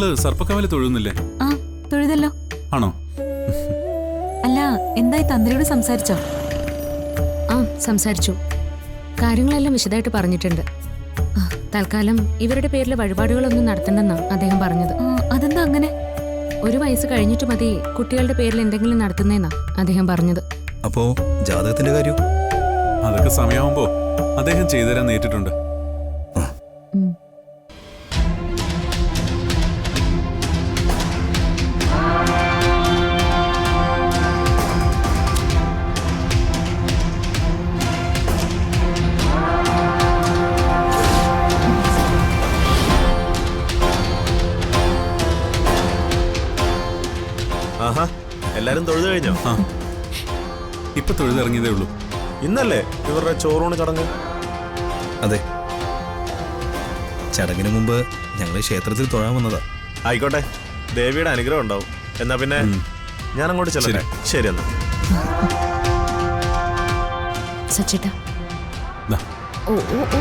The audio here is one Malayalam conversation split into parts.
നിങ്ങള് സർപ്പക്കാവിലെ തൊഴുന്നില്ലേ? ആ തൊഴുതല്ലോ. ആണോ? അല്ല, എന്തായി തന്ത്രിയോട് സംസാരിച്ചോ? ആ സംസാരിച്ചു. കാര്യങ്ങളെല്ലാം വിശദമായിട്ട് പറഞ്ഞിട്ടുണ്ട്. തൽക്കാലം ഇവരുടെ പേരിൽ വഴിപാടുകളൊന്നും നടത്തണ്ടെന്നാ അദ്ദേഹം പറഞ്ഞത്. അതെന്താ അങ്ങനെ? 1 വയസ്സ് കഴിഞ്ഞിട്ട് മതി കുട്ടികളുടെ പേരിൽ എന്തെങ്കിലും നടത്തുന്നേന്നാ അദ്ദേഹം പറഞ്ഞത്. അപ്പോ ജാതകത്തിന്റെ കാര്യം? അതൊക്കെ സമയമാകുമ്പോ അദ്ദേഹം ചെയ്തുതരാൻ നേരിട്ടുണ്ട്. ആഹാ, എല്ലാരും തൊഴുതു കഴിഞ്ഞോ? ആ, ഇപ്പൊ തൊഴുതിറങ്ങിയതേ ഉള്ളൂ. ഇന്നല്ലേ ഇവരുടെ ചോറൂണ് ചടങ്ങ്? അതെ, ചടങ്ങിന് മുമ്പ് ഞങ്ങൾ ക്ഷേത്രത്തിൽ തൊഴാൻ വന്നതാ. ആയിക്കോട്ടെ, ദേവിയുടെ അനുഗ്രഹം ഉണ്ടാവും. എന്നാ പിന്നെ ഞാൻ അങ്ങോട്ട് ചെല്ലട്ടെ. ശരി എന്നാ. സച്ചിട്ടാ. ദാ. ഓ ഓ ഓ.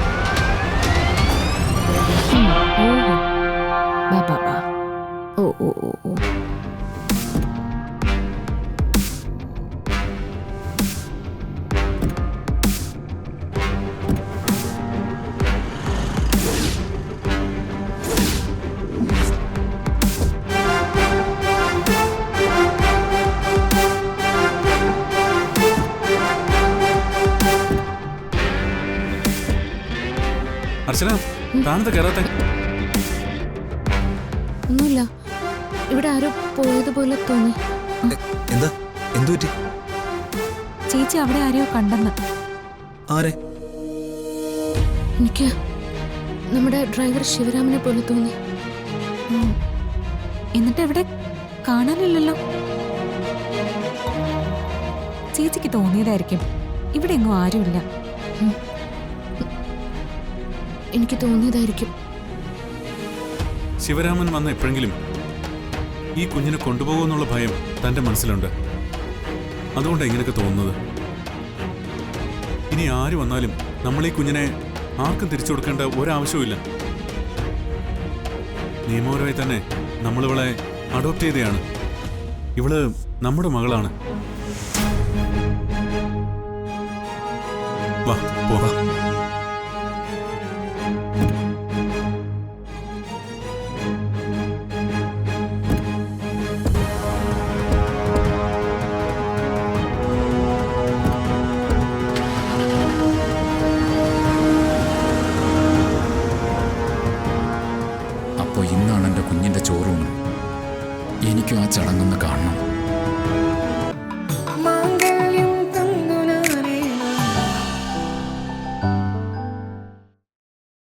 ബാ ബാ ബാ. ഓ ഓ ഓ ഓ. അർച്ചന, താനത്ത് കയറാത്തെ? ഒന്നുമില്ല, ഇവിടെ ആരോ പോയതുപോലെ തോന്നി. എന്താ, എന്തു പറ്റി? ചേച്ചി അവിടെ ആരെയോ കണ്ടെന്ന്. ആരെ? എനിക്ക് നമ്മുടെ ഡ്രൈവർ ശിവരാമനെ പോലെ തോന്നി. എന്നിട്ട് എവിടെ കാണാനില്ലല്ലോ. ചേച്ചിക്ക് തോന്നിയതായിരിക്കും. ഇവിടെ എങ്ങും ആരുമില്ല. എനിക്ക് തോന്നിയതായിരിക്കും. ശിവരാമൻ വന്ന എപ്പോഴെങ്കിലും ഈ കുഞ്ഞിനെ കൊണ്ടുപോകുമെന്നുള്ള ഭയം തന്റെ മനസ്സിലുണ്ട്. അതുകൊണ്ടാണ് ഇങ്ങനെയൊക്കെ തോന്നുന്നത്. ഇനി ആര് വന്നാലും നമ്മൾ ഈ കുഞ്ഞിനെ ആർക്കും തിരിച്ചു കൊടുക്കേണ്ട ഒരാവശ്യവുമില്ല. നിയമപരമായി തന്നെ നമ്മളിവളെ അഡോപ്റ്റ് ചെയ്തതാണ്. ഇവള് നമ്മുടെ മകളാണ്. വാ പോവാ. അപ്പോൾ ഇന്നാണ് എൻ്റെ കുഞ്ഞിൻ്റെ ചോറൂണ്. എനിക്കും ആ ചടങ്ങൊന്ന് കാണണം.